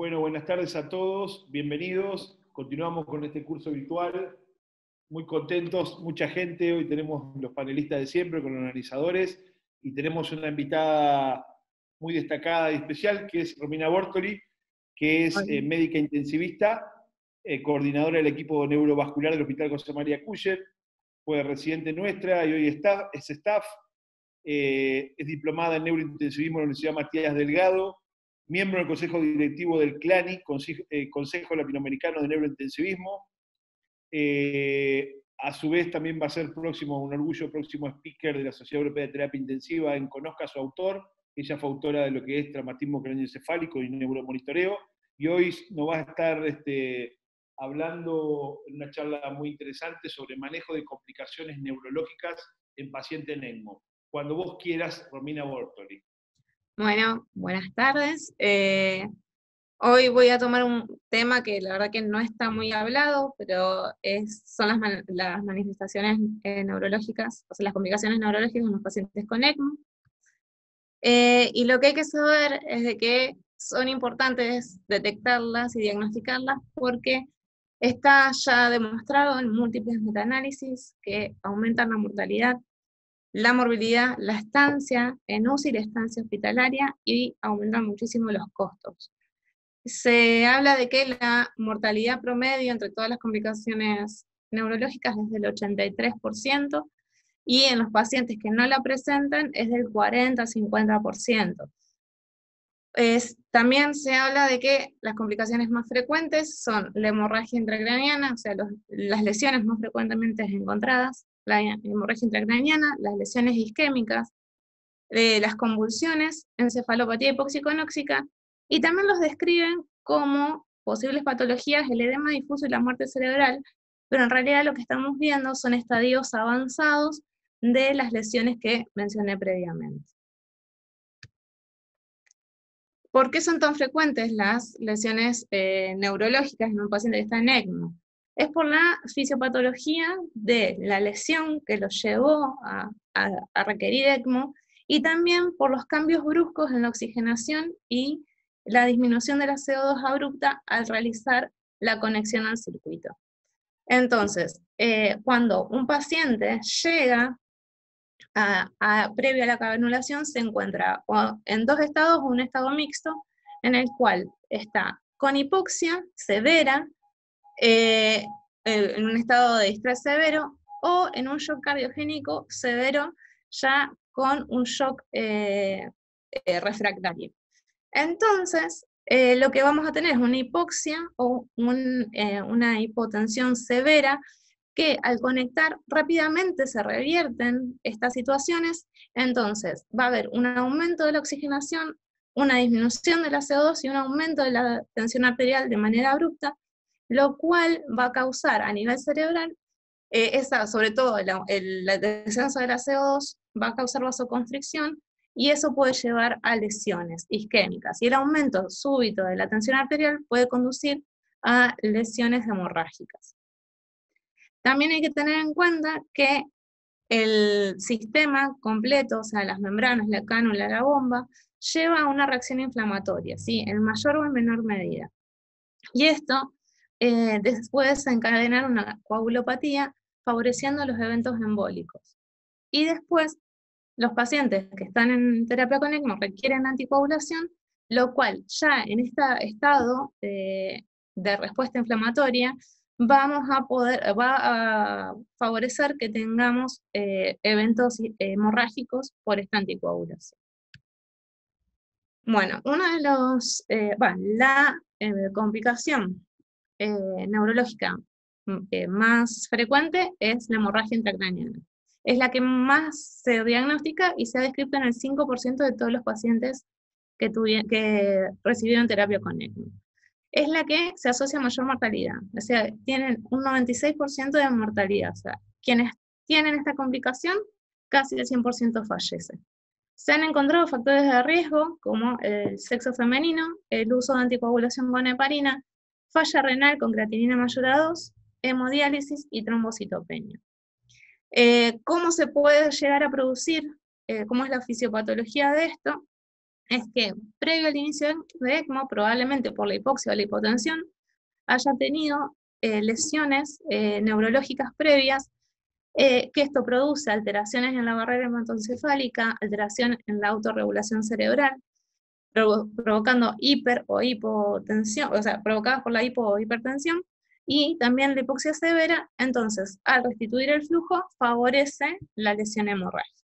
Bueno, buenas tardes a todos, bienvenidos. Continuamos con este curso virtual. Muy contentos, mucha gente. Hoy tenemos los panelistas de siempre con los organizadores y tenemos una invitada muy destacada y especial que es Romina Bortoli, que es médica intensivista, coordinadora del equipo neurovascular del Hospital José María Culler, fue residente nuestra y hoy es staff, es diplomada en neurointensivismo en la Universidad Matías Delgado, miembro del Consejo Directivo del CLANI, Consejo Latinoamericano de Neurointensivismo. A su vez también va a ser un orgullo próximo speaker de la Sociedad Europea de Terapia Intensiva en Conozca a su autor. Ella fue autora de lo que es traumatismo craneoencefálico y neuromonitoreo, y hoy nos va a estar hablando en una charla muy interesante sobre manejo de complicaciones neurológicas en paciente en ECMO. Cuando vos quieras, Romina Bortoli. Bueno, buenas tardes. Hoy voy a tomar un tema que la verdad que no está muy hablado, pero son las manifestaciones neurológicas, o sea, las complicaciones neurológicas en los pacientes con ECMO. Y lo que hay que saber es de que son importantes detectarlas y diagnosticarlas porque está ya demostrado en múltiples metaanálisis que aumentan la mortalidad, la morbilidad, la estancia en UCI y la estancia hospitalaria, y aumentan muchísimo los costos. Se habla de que la mortalidad promedio entre todas las complicaciones neurológicas es del 83%, y en los pacientes que no la presentan es del 40-50%. También se habla de que las complicaciones más frecuentes son la hemorragia intracraniana, o sea, las lesiones más frecuentemente encontradas, la hemorragia intracraniana, las lesiones isquémicas, las convulsiones, encefalopatía hipoxiconóxica, y también los describen como posibles patologías el edema difuso y la muerte cerebral, pero en realidad lo que estamos viendo son estadios avanzados de las lesiones que mencioné previamente. ¿Por qué son tan frecuentes las lesiones neurológicas en un paciente que está en ECMO? Es por la fisiopatología de la lesión que lo llevó a requerir ECMO, y también por los cambios bruscos en la oxigenación y la disminución de la CO2 abrupta al realizar la conexión al circuito. Entonces, cuando un paciente llega previo a la canulación, se encuentra en dos estados o un estado mixto, en el cual está con hipoxia severa, en un estado de distrés severo, o en un shock cardiogénico severo, ya con un shock refractario. Entonces, lo que vamos a tener es una hipoxia o una hipotensión severa, que al conectar rápidamente se revierten estas situaciones. Entonces va a haber un aumento de la oxigenación, una disminución de la CO2 y un aumento de la tensión arterial de manera abrupta, lo cual va a causar a nivel cerebral, sobre todo el descenso de la CO2 va a causar vasoconstricción, y eso puede llevar a lesiones isquémicas, y el aumento súbito de la tensión arterial puede conducir a lesiones hemorrágicas. También hay que tener en cuenta que el sistema completo, o sea, las membranas, la cánula, la bomba, lleva a una reacción inflamatoria, ¿sí? En mayor o en menor medida. Y esto puede desencadenar una coagulopatía, favoreciendo los eventos embólicos. Y después, los pacientes que están en terapia con ECMO requieren anticoagulación, lo cual ya en este estado de respuesta inflamatoria va a favorecer que tengamos eventos hemorrágicos por esta anticoagulación. Bueno, la complicación neurológica más frecuente es la hemorragia intracraniana. Es la que más se diagnostica y se ha descrito en el 5% de todos los pacientes que recibieron terapia con ECMO. Es la que se asocia a mayor mortalidad, o sea, tienen un 96% de mortalidad, o sea, quienes tienen esta complicación, casi el 100% fallece. Se han encontrado factores de riesgo como el sexo femenino, el uso de anticoagulación con heparina, falla renal con creatinina mayor a 2, hemodiálisis y trombocitopenia. ¿Cómo se puede llegar a producir? ¿Cómo es la fisiopatología de esto? es que previo al inicio de ECMO, probablemente por la hipoxia o la hipotensión, haya tenido lesiones neurológicas previas, que esto produce alteraciones en la barrera hematoencefálica, alteración en la autorregulación cerebral, provocando hiper o hipotensión, o sea, provocadas por la hipo o hipertensión, y también la hipoxia severa. Entonces, al restituir el flujo, favorece la lesión hemorrágica.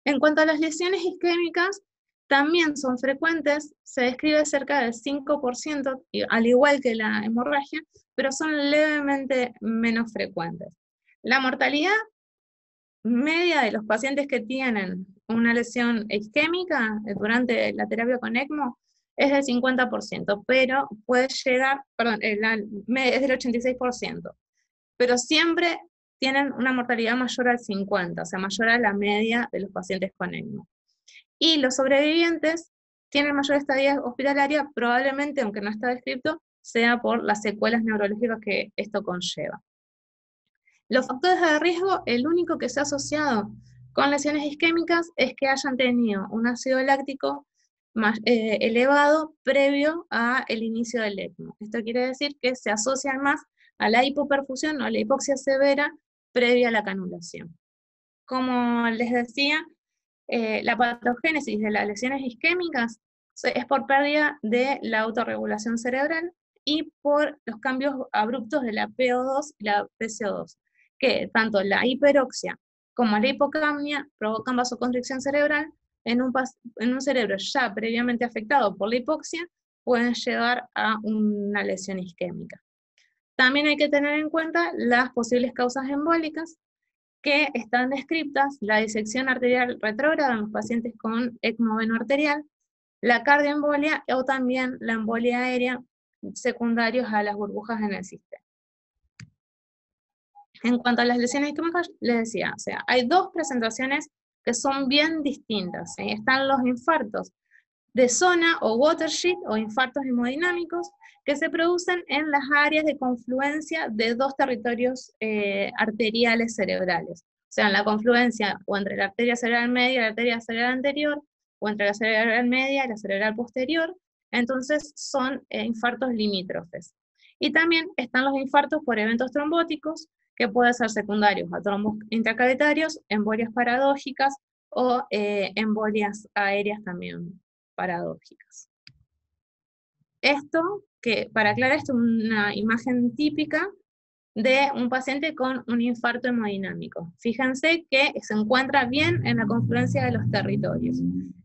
En cuanto a las lesiones isquémicas, también son frecuentes, se describe cerca del 5%, al igual que la hemorragia, pero son levemente menos frecuentes. La mortalidad media de los pacientes que tienen una lesión isquémica durante la terapia con ECMO es del 50%, pero puede llegar, perdón, es del 86%, pero siempre tienen una mortalidad mayor al 50%, o sea, mayor a la media de los pacientes con ECMO. Y los sobrevivientes tienen mayor estadía hospitalaria, probablemente, aunque no está descrito, sea por las secuelas neurológicas que esto conlleva. Los factores de riesgo, el único que se ha asociado con lesiones isquémicas es que hayan tenido un ácido láctico más elevado previo al inicio del ECMO. Esto quiere decir que se asocian más a la hipoperfusión o a la hipoxia severa previa a la canulación. Como les decía, la patogénesis de las lesiones isquémicas es por pérdida de la autorregulación cerebral y por los cambios abruptos de la PO2 y la PCO2, que tanto la hiperoxia como la hipocapnia provocan vasoconstricción cerebral en un cerebro ya previamente afectado por la hipoxia, pueden llevar a una lesión isquémica. También hay que tener en cuenta las posibles causas embólicas, que están descritas: la disección arterial retrógrada en los pacientes con ECMO venoarterial, la cardioembolia o también la embolia aérea secundarios a las burbujas en el sistema. En cuanto a las lesiones isquémicas, les decía, o sea, hay dos presentaciones que son bien distintas. Están los infartos de zona o watershed o infartos hemodinámicos, que se producen en las áreas de confluencia de dos territorios arteriales cerebrales. O sea, en la confluencia o entre la arteria cerebral media y la arteria cerebral anterior, o entre la cerebral media y la cerebral posterior. Entonces son infartos limítrofes. Y también están los infartos por eventos trombóticos, que pueden ser secundarios a trombos intracavitarios, embolias paradójicas o embolias aéreas también paradójicas. Esto, para aclarar, esto es una imagen típica de un paciente con un infarto hemodinámico. Fíjense que se encuentra bien en la confluencia de los territorios.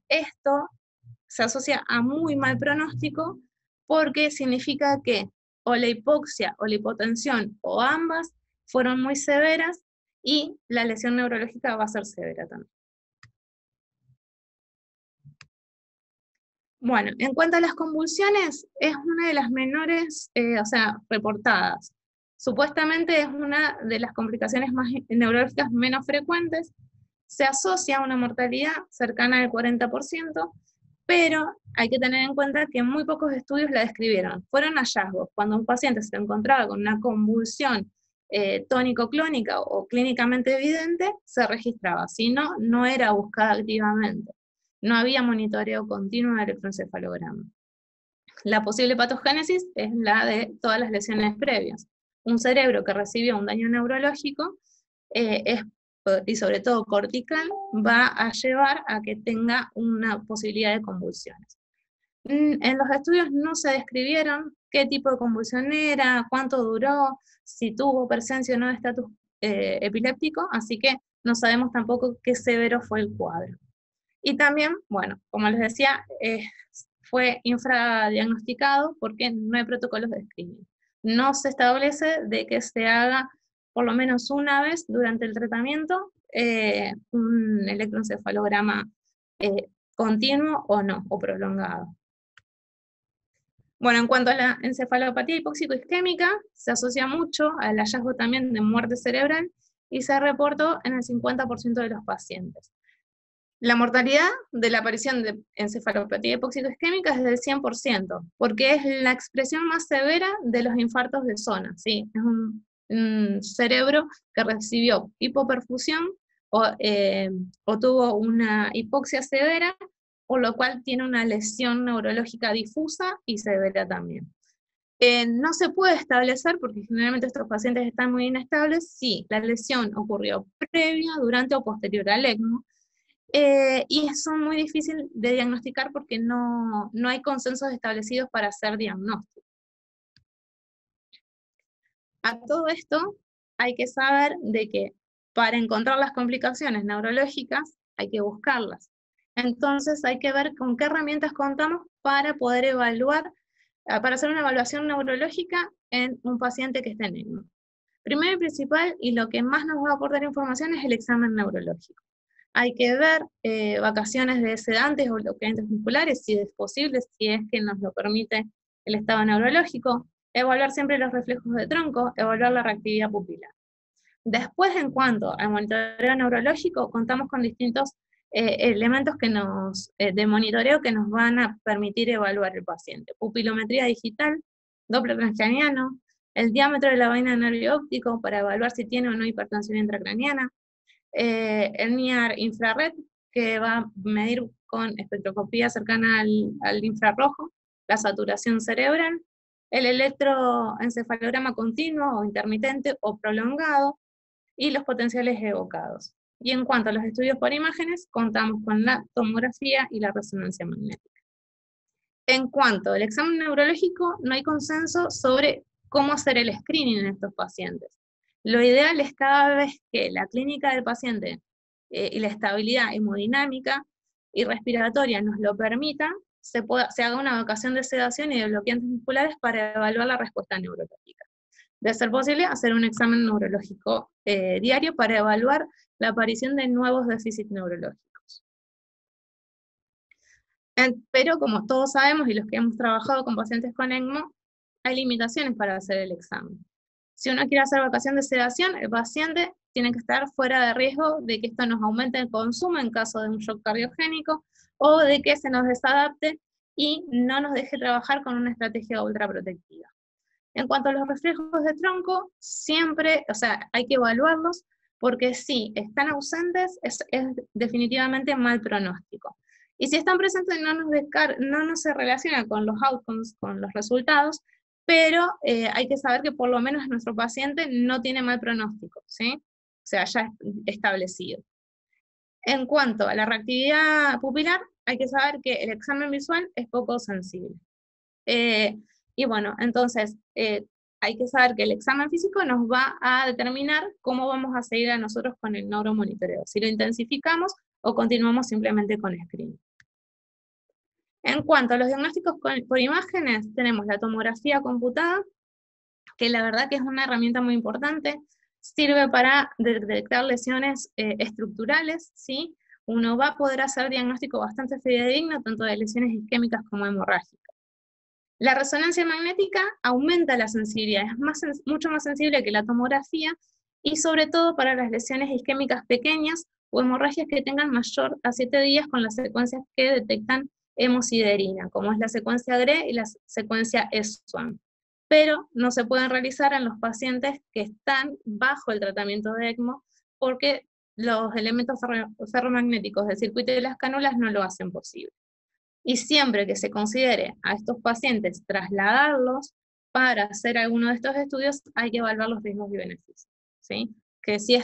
Esto se asocia a muy mal pronóstico porque significa que o la hipoxia o la hipotensión o ambas fueron muy severas y la lesión neurológica va a ser severa también. Bueno, en cuanto a las convulsiones, es una de las menores, reportadas. Supuestamente es una de las complicaciones neurológicas menos frecuentes. Se asocia a una mortalidad cercana al 40%, pero hay que tener en cuenta que muy pocos estudios la describieron. Fueron hallazgos cuando un paciente se encontraba con una convulsión tónico-clónica o clínicamente evidente, se registraba. Si no, no era buscada activamente. No había monitoreo continuo de electroencefalograma. La posible patogénesis es la de todas las lesiones previas. Un cerebro que recibió un daño neurológico y sobre todo cortical, va a llevar a que tenga una posibilidad de convulsiones. En los estudios no se describieron qué tipo de convulsión era, cuánto duró, si tuvo presencia o no de estatus epiléptico, así que no sabemos tampoco qué severo fue el cuadro. Y también, bueno, como les decía, fue infradiagnosticado porque no hay protocolos de screening. No se establece de que se haga por lo menos una vez durante el tratamiento un electroencefalograma continuo o no, o prolongado. Bueno, en cuanto a la encefalopatía hipóxico-isquémica, se asocia mucho al hallazgo también de muerte cerebral y se reportó en el 50% de los pacientes. La mortalidad de la aparición de encefalopatía hipóxico-isquémica es del 100%, porque es la expresión más severa de los infartos de zona, ¿sí? Es un cerebro que recibió hipoperfusión o tuvo una hipoxia severa, por lo cual tiene una lesión neurológica difusa y severa también. No se puede establecer, porque generalmente estos pacientes están muy inestables, si la lesión ocurrió previa, durante o posterior al ECMO, y son muy difíciles de diagnosticar porque no hay consensos establecidos para hacer diagnóstico. A todo esto hay que saber de que para encontrar las complicaciones neurológicas hay que buscarlas. Entonces hay que ver con qué herramientas contamos para poder evaluar, para hacer una evaluación neurológica en un paciente que esté en ECMO. Primero y principal, y lo que más nos va a aportar información, es el examen neurológico. Hay que ver vacaciones de sedantes o bloqueantes musculares, si es posible, si es que nos lo permite el estado neurológico, evaluar siempre los reflejos de tronco, evaluar la reactividad pupilar. Después, en cuanto al monitoreo neurológico, contamos con distintos elementos de monitoreo que nos van a permitir evaluar el paciente. Pupilometría digital, Doppler transcraniano, el diámetro de la vaina de nervio óptico para evaluar si tiene o no hipertensión intracraniana, el NIAR infrared, que va a medir con espectroscopía cercana al infrarrojo la saturación cerebral, el electroencefalograma continuo o intermitente o prolongado, y los potenciales evocados. Y en cuanto a los estudios por imágenes, contamos con la tomografía y la resonancia magnética. En cuanto al examen neurológico, no hay consenso sobre cómo hacer el screening en estos pacientes. Lo ideal es cada vez que la clínica del paciente y la estabilidad hemodinámica y respiratoria nos lo permita, se haga una evacuación de sedación y de bloqueantes musculares para evaluar la respuesta neurológica. De ser posible, hacer un examen neurológico diario para evaluar la aparición de nuevos déficits neurológicos. Pero como todos sabemos, y los que hemos trabajado con pacientes con ECMO, hay limitaciones para hacer el examen. Si uno quiere hacer evacuación de sedación, el paciente tiene que estar fuera de riesgo de que esto nos aumente el consumo en caso de un shock cardiogénico, o de que se nos desadapte y no nos deje trabajar con una estrategia ultraprotectiva. En cuanto a los reflejos de tronco, siempre, hay que evaluarlos, porque si están ausentes, es definitivamente mal pronóstico. Y si están presentes, no nos se relaciona con los outcomes, con los resultados, pero hay que saber que por lo menos nuestro paciente no tiene mal pronóstico, ¿sí? O sea, ya establecido. En cuanto a la reactividad pupilar, hay que saber que el examen visual es poco sensible. Y bueno, entonces hay que saber que el examen físico nos va a determinar cómo vamos a seguir a nosotros con el neuromonitoreo, si lo intensificamos o continuamos simplemente con screening. En cuanto a los diagnósticos por imágenes, tenemos la tomografía computada, que la verdad que es una herramienta muy importante, sirve para detectar lesiones estructurales, ¿sí? Uno va a poder hacer diagnóstico bastante fidedigno, tanto de lesiones isquémicas como hemorrágicas. La resonancia magnética aumenta la sensibilidad, es mucho más sensible que la tomografía, y sobre todo para las lesiones isquémicas pequeñas o hemorragias que tengan mayor a 7 días con las secuencias que detectan hemosiderina, como es la secuencia GRE y la secuencia SWAN. Pero no se pueden realizar en los pacientes que están bajo el tratamiento de ECMO, porque los elementos ferromagnéticos del circuito de las cánulas no lo hacen posible. Y siempre que se considere a estos pacientes trasladarlos para hacer alguno de estos estudios, hay que evaluar los riesgos y beneficios, ¿sí? Que si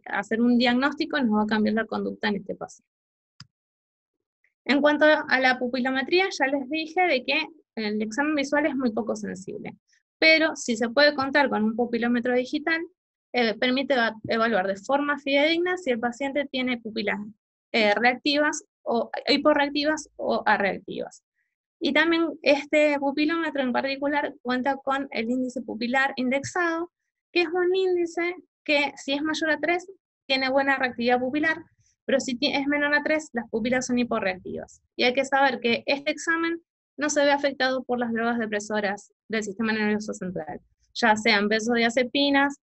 hacer un diagnóstico nos va a cambiar la conducta en este paciente. En cuanto a la pupilometría, ya les dije de que el examen visual es muy poco sensible, pero si se puede contar con un pupilómetro digital, permite evaluar de forma fidedigna si el paciente tiene pupilas reactivas o hiporreactivas o arreactivas. Y también este pupilómetro en particular cuenta con el índice pupilar indexado, que es un índice que si es mayor a 3 tiene buena reactividad pupilar, pero si es menor a 3 las pupilas son hiporreactivas. Y hay que saber que este examen no se ve afectado por las drogas depresoras del sistema nervioso central, ya sean benzodiazepinas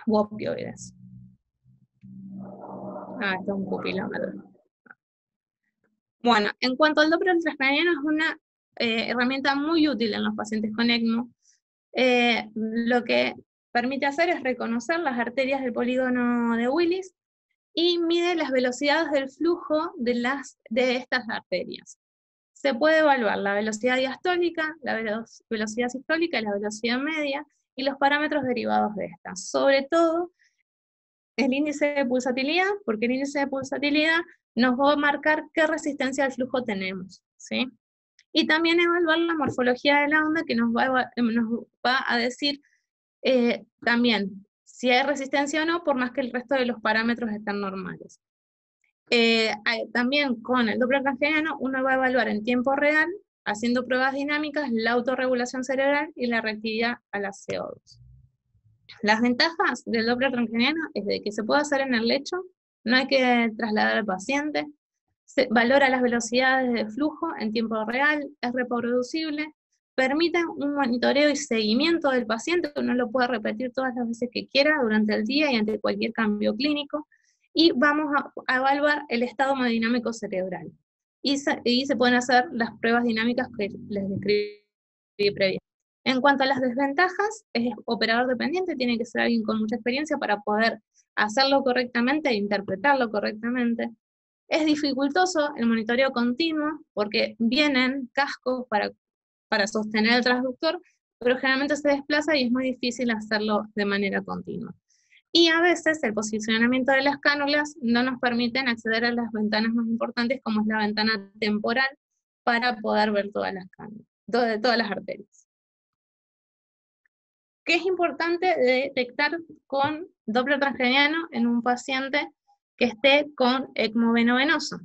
u opioides. Este es un pupilómetro. Bueno, en cuanto al Doppler transcraniano, es una herramienta muy útil en los pacientes con ECMO. Lo que permite hacer es reconocer las arterias del polígono de Willis y mide las velocidades del flujo de estas arterias. Se puede evaluar la velocidad diastólica, la velocidad sistólica, la velocidad media y los parámetros derivados de estas. Sobre todo, el índice de pulsatilidad, porque el índice de pulsatilidad nos va a marcar qué resistencia al flujo tenemos, ¿sí? Y también evaluar la morfología de la onda, que nos va a decir también si hay resistencia o no, por más que el resto de los parámetros estén normales. También con el Doppler transcraniano uno va a evaluar en tiempo real, haciendo pruebas dinámicas, la autorregulación cerebral y la reactividad a la CO2. Las ventajas del Doppler transcraniano es de que se puede hacer en el lecho, no hay que trasladar al paciente, se valora las velocidades de flujo en tiempo real, es reproducible, permite un monitoreo y seguimiento del paciente, uno lo puede repetir todas las veces que quiera durante el día y ante cualquier cambio clínico, y vamos a evaluar el estado hemodinámico cerebral. Y se pueden hacer las pruebas dinámicas que les describí previamente. En cuanto a las desventajas, es operador dependiente, tiene que ser alguien con mucha experiencia para poder hacerlo correctamente e interpretarlo correctamente. Es dificultoso el monitoreo continuo porque vienen cascos para sostener el transductor, pero generalmente se desplaza y es muy difícil hacerlo de manera continua. Y a veces el posicionamiento de las cánulas no nos permiten acceder a las ventanas más importantes, como es la ventana temporal, para poder ver todas las cánulas, todas las arterias. ¿Qué es importante detectar con Doppler transcraniano en un paciente que esté con ECMO venovenoso?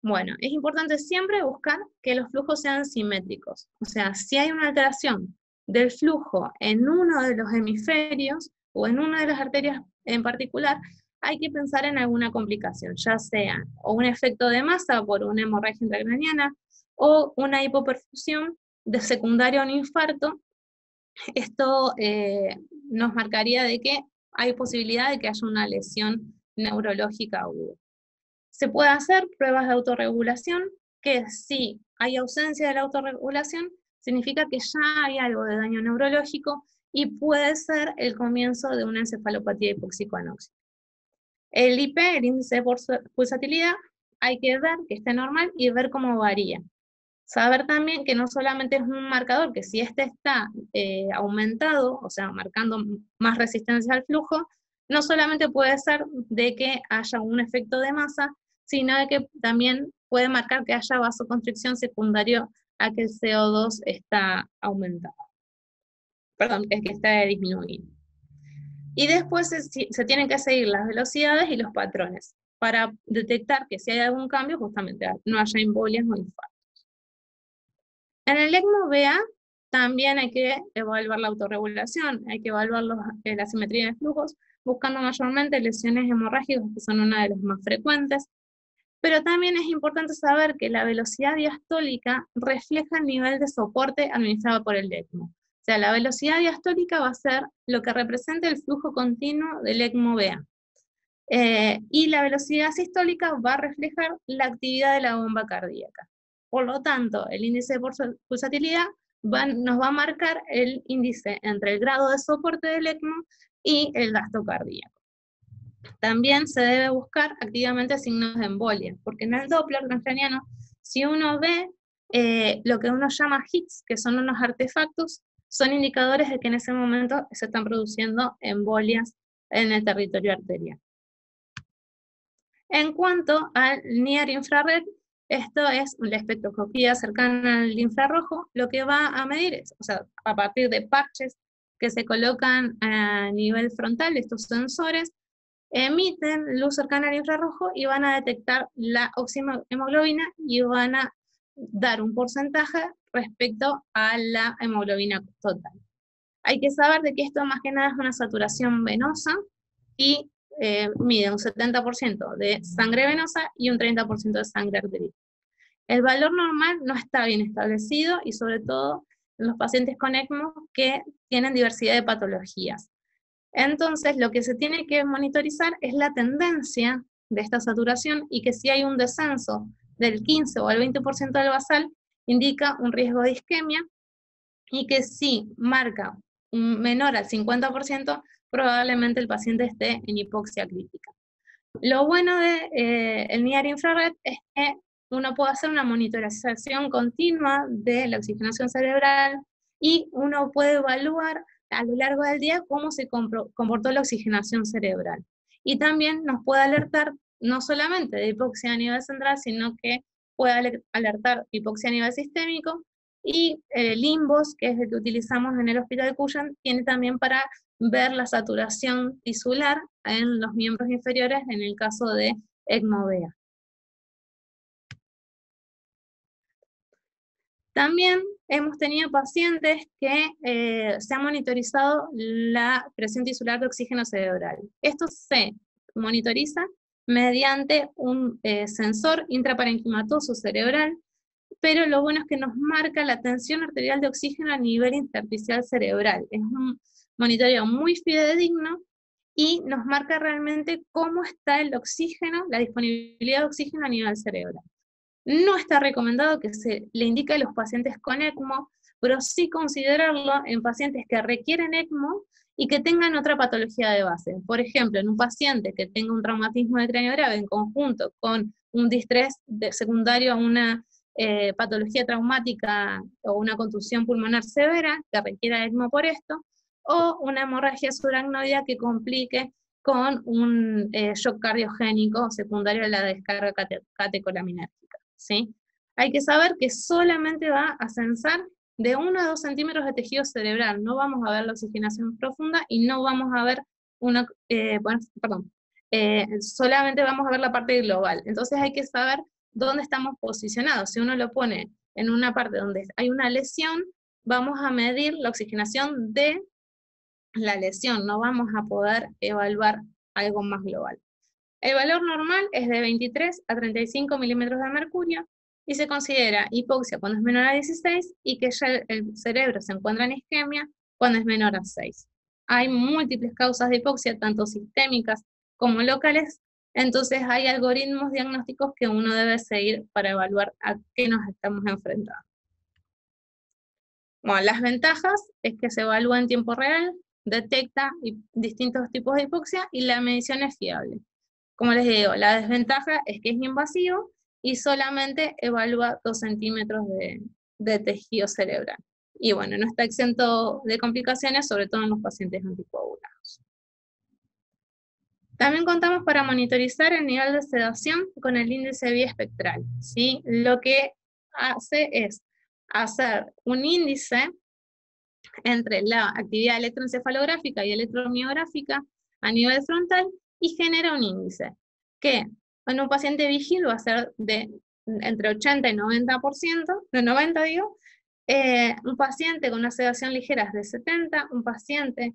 Bueno, es importante siempre buscar que los flujos sean simétricos. O sea, si hay una alteración del flujo en uno de los hemisferios o en una de las arterias en particular, hay que pensar en alguna complicación, ya sea o un efecto de masa por una hemorragia intracraniana o una hipoperfusión de secundaria a un infarto. Esto nos marcaría de que hay posibilidad de que haya una lesión neurológica aguda. Se puede hacer pruebas de autorregulación, que si hay ausencia de la autorregulación, significa que ya hay algo de daño neurológico y puede ser el comienzo de una encefalopatía hipóxico-anóxica. El IP, el índice de pulsatilidad, hay que ver que esté normal y ver cómo varía. Saber también que no solamente es un marcador, que si este está aumentado, o sea, marcando más resistencia al flujo, no solamente puede ser de que haya un efecto de masa, sino de que también puede marcar que haya vasoconstricción secundario a que el CO2 está aumentado. Perdón, es que está disminuido. Y después se tienen que seguir las velocidades y los patrones, para detectar que si hay algún cambio, justamente no haya embolias o infartos. En el ECMO-VA también hay que evaluar la autorregulación, hay que evaluar la simetría de flujos, buscando mayormente lesiones hemorrágicas, que son una de las más frecuentes, pero también es importante saber que la velocidad diastólica refleja el nivel de soporte administrado por el ECMO. O sea, la velocidad diastólica va a ser lo que representa el flujo continuo del ECMO-VA. Y la velocidad sistólica va a reflejar la actividad de la bomba cardíaca. Por lo tanto, el índice de pulsatilidad nos va a marcar el índice entre el grado de soporte del ECMO y el gasto cardíaco. También se debe buscar activamente signos de embolia, porque en el Doppler transcraniano, si uno ve lo que uno llama hits, que son unos artefactos, son indicadores de que en ese momento se están produciendo embolias en el territorio arterial. En cuanto al Near Infrared, esto es la espectroscopía cercana al infrarrojo, lo que va a medir es, o sea, a partir de parches que se colocan a nivel frontal, estos sensores emiten luz cercana al infrarrojo y van a detectar la oxihemoglobina y van a dar un porcentaje respecto a la hemoglobina total. Hay que saber de que esto más que nada es una saturación venosa y mide un 70% de sangre venosa y un 30% de sangre arterial. El valor normal no está bien establecido y sobre todo en los pacientes con ECMO que tienen diversidad de patologías. Entonces, lo que se tiene que monitorizar es la tendencia de esta saturación y que si hay un descenso del 15 o al 20% del basal, indica un riesgo de isquemia, y que si marca un menor al 50%, probablemente el paciente esté en hipoxia crítica. Lo bueno de el NIAR infrared es que uno puede hacer una monitorización continua de la oxigenación cerebral y uno puede evaluar a lo largo del día cómo se comportó la oxigenación cerebral. Y también nos puede alertar no solamente de hipoxia a nivel central, sino que puede alertar hipoxia a nivel sistémico, y Limbos, que es el que utilizamos en el Hospital de Cuyen, tiene también para ver la saturación tisular en los miembros inferiores en el caso de ECMO-BEA. También hemos tenido pacientes que se ha monitorizado la presión tisular de oxígeno cerebral. Esto se monitoriza mediante un sensor intraparenquimatoso cerebral, pero lo bueno es que nos marca la tensión arterial de oxígeno a nivel intersticial cerebral. Es un monitoreo muy fidedigno y nos marca realmente cómo está el oxígeno, la disponibilidad de oxígeno a nivel cerebral. No está recomendado que se le indique a los pacientes con ECMO, pero sí considerarlo en pacientes que requieren ECMO y que tengan otra patología de base. Por ejemplo, en un paciente que tenga un traumatismo de cráneo grave en conjunto con un distrés secundario a una patología traumática o una contusión pulmonar severa que requiera ECMO por esto, o una hemorragia subaracnoidea que complique con un shock cardiogénico secundario a la descarga catecolamíntica, ¿sí? Hay que saber que solamente va a censar de 1 a 2 centímetros de tejido cerebral, no vamos a ver la oxigenación profunda y no vamos a ver una, solamente vamos a ver la parte global. Entonces hay que saber dónde estamos posicionados. Si uno lo pone en una parte donde hay una lesión, vamos a medir la oxigenación de la lesión, no vamos a poder evaluar algo más global. El valor normal es de 23 a 35 milímetros de mercurio y se considera hipoxia cuando es menor a 16 y que ya el cerebro se encuentra en isquemia cuando es menor a 6. Hay múltiples causas de hipoxia, tanto sistémicas como locales, entonces hay algoritmos diagnósticos que uno debe seguir para evaluar a qué nos estamos enfrentando. Bueno, las ventajas es que se evalúa en tiempo real, detecta distintos tipos de hipoxia y la medición es fiable. Como les digo, la desventaja es que es invasivo y solamente evalúa 2 centímetros de tejido cerebral. Y bueno, no está exento de complicaciones, sobre todo en los pacientes anticoagulados. También contamos para monitorizar el nivel de sedación con el índice biespectral, ¿sí? Lo que hace es hacer un índice entre la actividad electroencefalográfica y electromiográfica a nivel frontal y genera un índice que en un paciente vigil va a ser de entre 80 y 90%, de 90 digo, un paciente con una sedación ligera es de 70, un paciente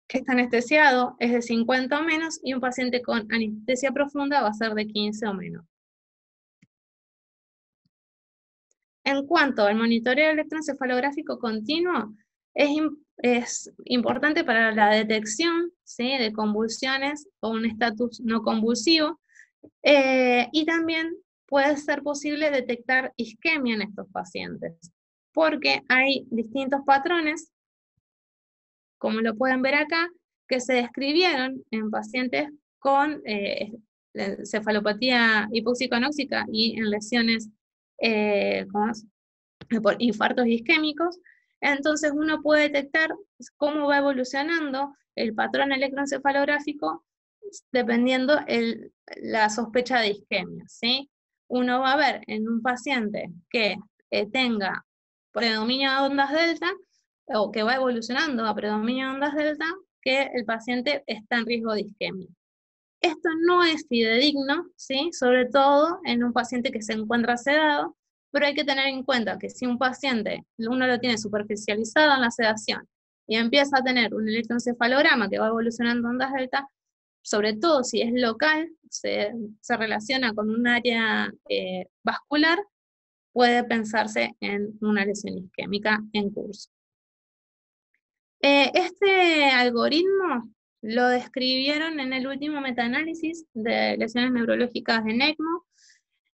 que está anestesiado es de 50 o menos, y un paciente con anestesia profunda va a ser de 15 o menos. En cuanto al monitoreo electroencefalográfico continuo, es importante para la detección, ¿sí?, de convulsiones o un estatus no convulsivo, y también puede ser posible detectar isquemia en estos pacientes, porque hay distintos patrones, como lo pueden ver acá, que se describieron en pacientes con encefalopatía hipóxico-anóxica y en lesiones por infartos isquémicos. Entonces uno puede detectar cómo va evolucionando el patrón electroencefalográfico dependiendo la sospecha de isquemia, ¿sí? Uno va a ver en un paciente que tenga predominio de ondas delta, o que va evolucionando a predominio de ondas delta, que el paciente está en riesgo de isquemia. Esto no es fidedigno, ¿sí?, sobre todo en un paciente que se encuentra sedado, pero hay que tener en cuenta que si un paciente uno lo tiene superficializado en la sedación y empieza a tener un electroencefalograma que va evolucionando en ondas delta, sobre todo si es local, se relaciona con un área vascular, puede pensarse en una lesión isquémica en curso. Este algoritmo lo describieron en el último metaanálisis de lesiones neurológicas en ECMO,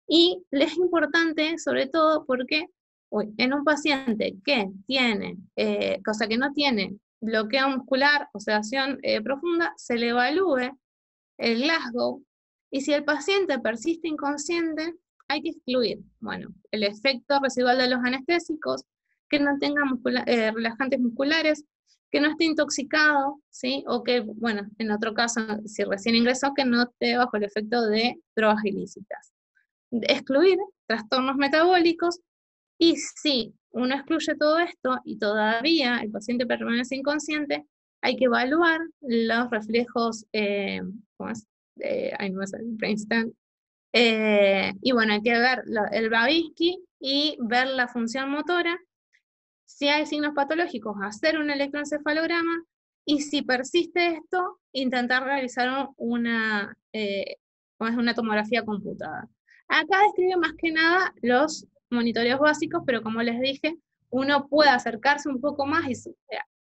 y es importante sobre todo porque en un paciente que tiene, que no tiene bloqueo muscular o sedación profunda, se le evalúe el Glasgow, y si el paciente persiste inconsciente, hay que excluir, bueno, el efecto residual de los anestésicos, que no tenga relajantes musculares, que no esté intoxicado, ¿sí? O que, bueno, en otro caso, si recién ingresó, que no esté bajo el efecto de drogas ilícitas. Excluir trastornos metabólicos, y si uno excluye todo esto y todavía el paciente permanece inconsciente, hay que evaluar los reflejos, ¿cómo es? Ahí no me sale, Princeton. Y bueno, hay que ver el Babinski y ver la función motora. Si hay signos patológicos, hacer un electroencefalograma, y si persiste esto, intentar realizar una tomografía computada. Acá describe más que nada los monitoreos básicos, pero como les dije, uno puede acercarse un poco más y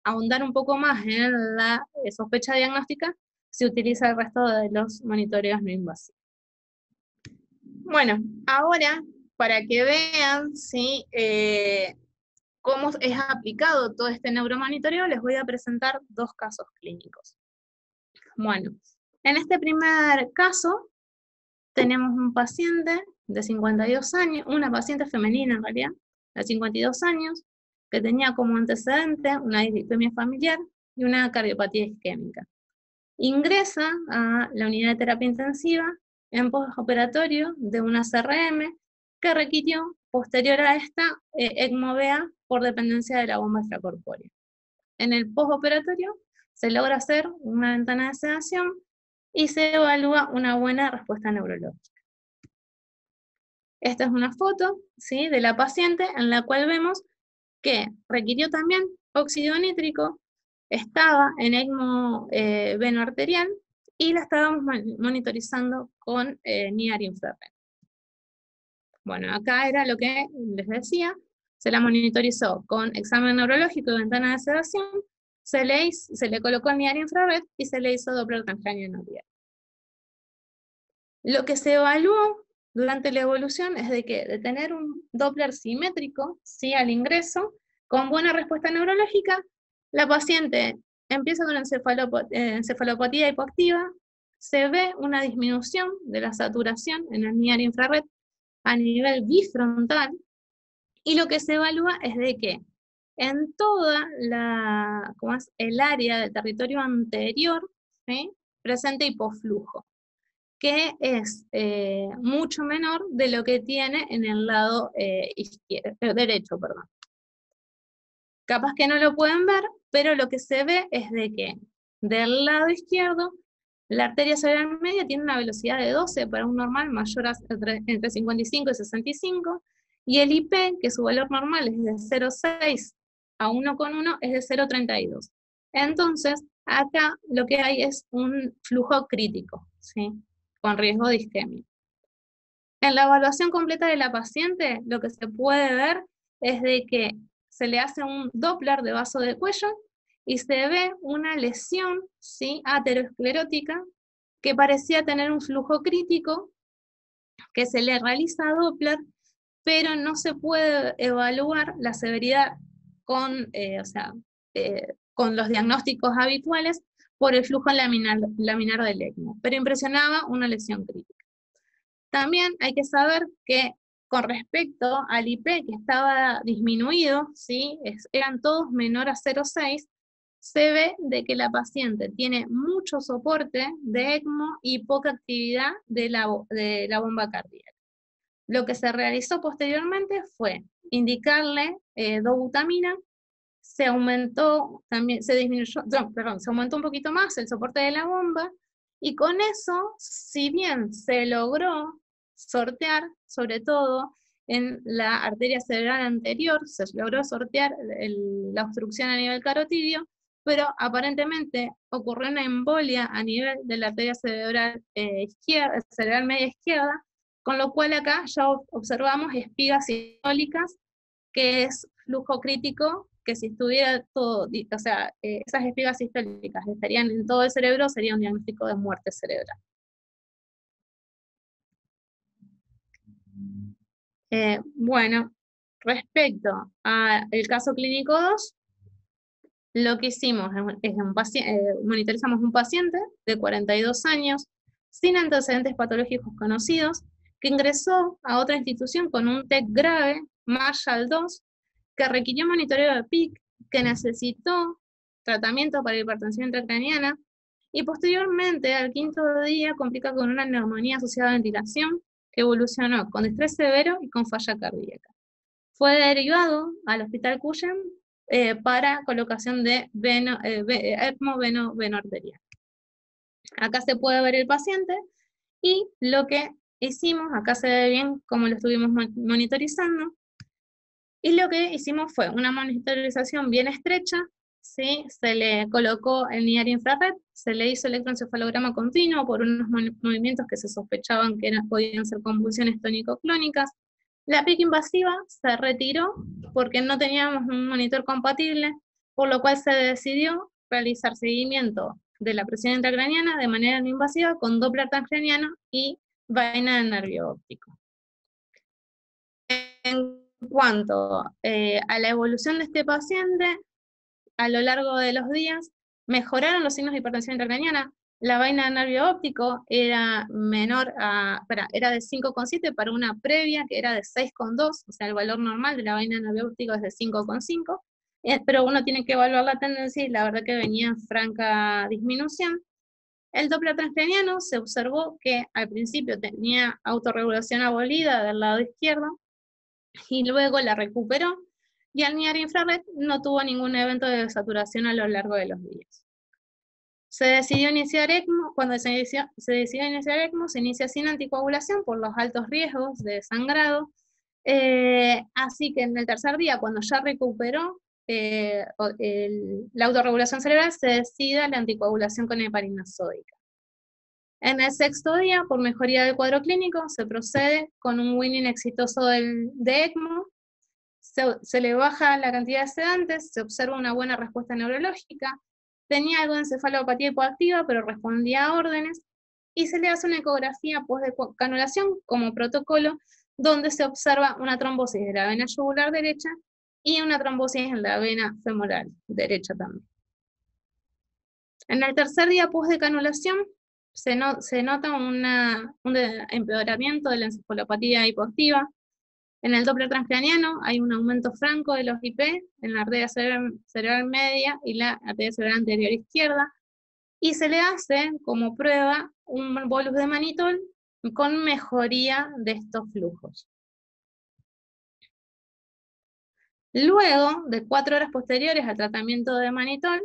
ahondar un poco más en la sospecha diagnóstica si utiliza el resto de los monitoreos no invasivos. Bueno, ahora, para que vean, ¿sí? Cómo es aplicado todo este neuromonitoreo, les voy a presentar dos casos clínicos. Bueno, en este primer caso tenemos un paciente de 52 años, una paciente femenina en realidad, de 52 años, que tenía como antecedente una dislipemia familiar y una cardiopatía isquémica. Ingresa a la unidad de terapia intensiva en postoperatorio de una CRM que requirió, posterior a esta, ECMO-VA por dependencia de la bomba extracorpórea. En el postoperatorio se logra hacer una ventana de sedación y se evalúa una buena respuesta neurológica. Esta es una foto, ¿sí?, de la paciente en la cual vemos que requirió también óxido nítrico, estaba en ECMO venoarterial y la estábamos monitorizando con NIAR infrared. Bueno, acá era lo que les decía, se la monitorizó con examen neurológico y ventana de sedación, se le colocó el NIAR infrared y se le hizo Doppler transcráneo nuclear. Lo que se evaluó durante la evolución es de tener un Doppler simétrico, ¿sí?, al ingreso, con buena respuesta neurológica, la paciente empieza con encefalopatía hipoactiva, se ve una disminución de la saturación en el NIAR infrared a nivel bifrontal, y lo que se evalúa es de que en toda el área del territorio anterior, ¿sí?, presente hipoflujo, que es mucho menor de lo que tiene en el lado derecho. Capaz que no lo pueden ver, pero lo que se ve es de que del lado izquierdo, la arteria cerebral media tiene una velocidad de 12 para un normal mayor entre 55 y 65, y el IP, que su valor normal es de 0,6 a 1,1, es de 0,32. Entonces, acá lo que hay es un flujo crítico, ¿sí?, con riesgo de isquemia. En la evaluación completa de la paciente, lo que se puede ver es de que se le hace un Doppler de vaso de cuello y se ve una lesión, ¿sí?, ateroesclerótica que parecía tener un flujo crítico, que se le realiza Doppler, pero no se puede evaluar la severidad con los diagnósticos habituales por el flujo laminar del ECMO, pero impresionaba una lesión crítica. También hay que saber que con respecto al IP, que estaba disminuido, ¿sí?, eran todos menor a 0,6, se ve de que la paciente tiene mucho soporte de ECMO y poca actividad de la bomba cardíaca. Lo que se realizó posteriormente fue indicarle dobutamina, se aumentó un poquito más el soporte de la bomba, y con eso, si bien se logró sortear, sobre todo en la arteria cerebral anterior, se logró sortear la obstrucción a nivel carotidio, pero aparentemente ocurrió una embolia a nivel de la arteria cerebral cerebral media izquierda, con lo cual acá ya observamos espigas sistólicas, que es flujo crítico, que si estuviera todo, esas espigas sistólicas estarían en todo el cerebro, sería un diagnóstico de muerte cerebral. Bueno, respecto al caso clínico 2, lo que hicimos es monitorizamos un paciente de 42 años sin antecedentes patológicos conocidos, que ingresó a otra institución con un TEC grave, Marshall II, que requirió monitoreo de PIC, que necesitó tratamiento para hipertensión intracraniana, y posteriormente, al 5.º día, complica con una neumonía asociada a ventilación, que evolucionó con estrés severo y con falla cardíaca. Fue derivado al Hospital Cuyem para colocación de ECMO veno-arterial. Acá se puede ver el paciente, y lo que hicimos, acá se ve bien cómo lo estuvimos monitorizando, y lo que hicimos fue una monitorización bien estrecha, ¿sí? Se le colocó el NIAR infrared, se le hizo electroencefalograma continuo por unos movimientos que se sospechaban que podían ser convulsiones tónico-clónicas. La PIC invasiva se retiró porque no teníamos un monitor compatible, por lo cual se decidió realizar seguimiento de la presión intracraniana de manera no invasiva con Doppler transcraniano y vaina de nervio óptico. En cuanto a la evolución de este paciente, a lo largo de los días, mejoraron los signos de hipertensión intracraniana. La vaina de nervio óptico era menor era de 5,7 para una previa que era de 6,2, o sea, el valor normal de la vaina de nervio óptico es de 5,5, pero uno tiene que evaluar la tendencia y la verdad que venía en franca disminución. El Doppler transcraniano se observó que al principio tenía autorregulación abolida del lado izquierdo, y luego la recuperó, y al NIAR infrared no tuvo ningún evento de desaturación a lo largo de los días. Se decidió iniciar ECMO, cuando se decidió iniciar ECMO, se inicia sin anticoagulación por los altos riesgos de sangrado, así que en el tercer día, cuando ya recuperó la autorregulación cerebral, se decide la anticoagulación con heparina sódica. En el 6.º día, por mejoría del cuadro clínico, se procede con un weaning exitoso de ECMO, se le baja la cantidad de sedantes, se observa una buena respuesta neurológica, tenía algo de encefalopatía hipoactiva, pero respondía a órdenes, y se le hace una ecografía post-canulación como protocolo, donde se observa una trombosis de la vena yugular derecha y una trombosis en la vena femoral derecha también. En el tercer día post-canulación, se nota un empeoramiento de la encefalopatía hipoactiva. En el Doppler transcraniano hay un aumento franco de los IP en la arteria cerebral media y la arteria cerebral anterior izquierda, y se le hace como prueba un bolus de manitol con mejoría de estos flujos. Luego de 4 horas posteriores al tratamiento de manitol,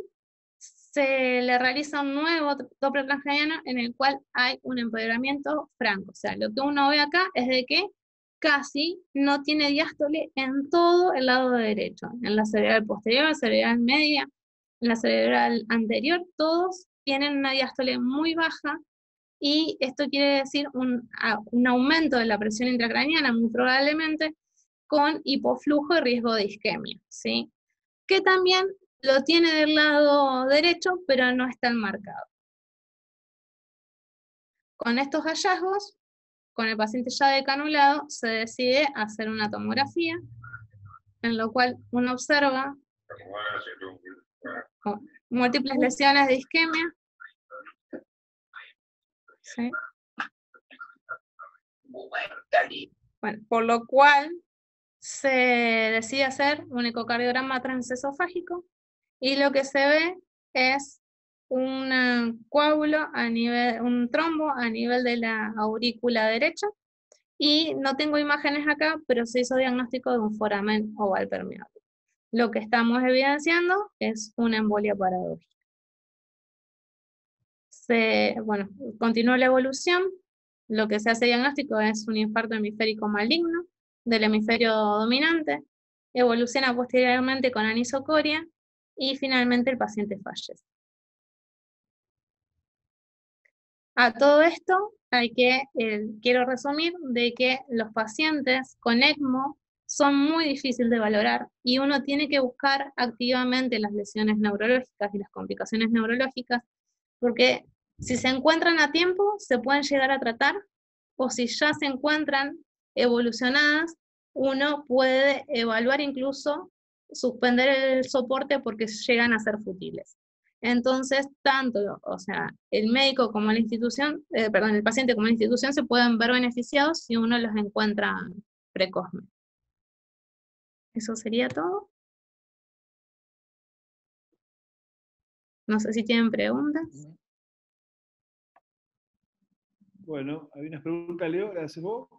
se le realiza un nuevo Doppler transcraniano en el cual hay un empeoramiento franco. O sea, lo que uno ve acá es de que casi no tiene diástole en todo el lado derecho. En la cerebral posterior, la cerebral media, en la cerebral anterior, todos tienen una diástole muy baja, y esto quiere decir un aumento de la presión intracraniana, muy probablemente, con hipoflujo y riesgo de isquemia, ¿sí? Que también lo tiene del lado derecho, pero no está enmarcado. Con estos hallazgos, con el paciente ya decanulado, se decide hacer una tomografía, en lo cual uno observa múltiples lesiones de isquemia. ¿Sí? Bueno, por lo cual se decide hacer un ecocardiograma transesofágico, y lo que se ve es un coágulo un trombo a nivel de la aurícula derecha, y no tengo imágenes acá, pero se hizo diagnóstico de un foramen oval permeable. Lo que estamos evidenciando es una embolia paradójica. Bueno, continúa la evolución. Lo que se hace diagnóstico es un infarto hemisférico maligno del hemisferio dominante, evoluciona posteriormente con anisocoria, y finalmente el paciente fallece. A todo esto quiero resumir de que los pacientes con ECMO son muy difíciles de valorar, y uno tiene que buscar activamente las lesiones neurológicas y las complicaciones neurológicas, porque si se encuentran a tiempo se pueden llegar a tratar, o si ya se encuentran evolucionadas, uno puede evaluar incluso suspender el soporte porque llegan a ser futiles. Entonces, tanto, o sea, el médico como la institución, perdón, el paciente como la institución se pueden ver beneficiados si uno los encuentra precozmente. Eso sería todo. No sé si tienen preguntas. Bueno, hay unas preguntas, Leo, ¿las haces vos?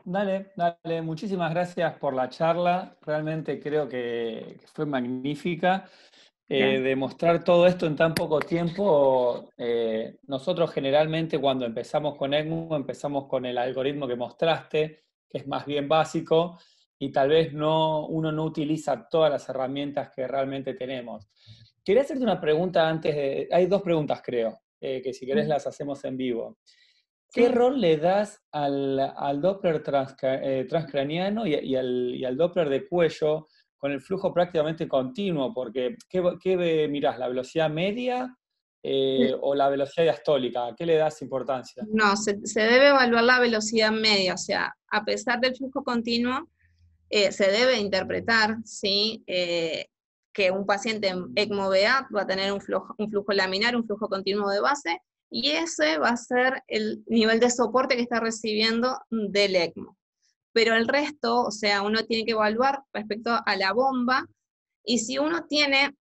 Dale, dale, muchísimas gracias por la charla. Realmente creo que fue magnífica. Demostrar todo esto en tan poco tiempo, nosotros generalmente cuando empezamos con ECMO, empezamos con el algoritmo que mostraste, que es más bien básico, y tal vez uno no utiliza todas las herramientas que realmente tenemos. Quería hacerte una pregunta hay dos preguntas creo, que si querés las hacemos en vivo. ¿Qué Sí. rol le das al Doppler transcraniano y al Doppler de cuello con el flujo prácticamente continuo? Porque, ¿qué mirás? ¿La velocidad media o la velocidad diastólica? ¿A qué le das importancia? No, se debe evaluar la velocidad media, o sea, a pesar del flujo continuo, se debe interpretar, ¿sí? Que un paciente en ECMO-BA va a tener un flujo laminar, un flujo continuo de base, y ese va a ser el nivel de soporte que está recibiendo del ECMO. Pero el resto, o sea, uno tiene que evaluar respecto a la bomba, y si uno tiene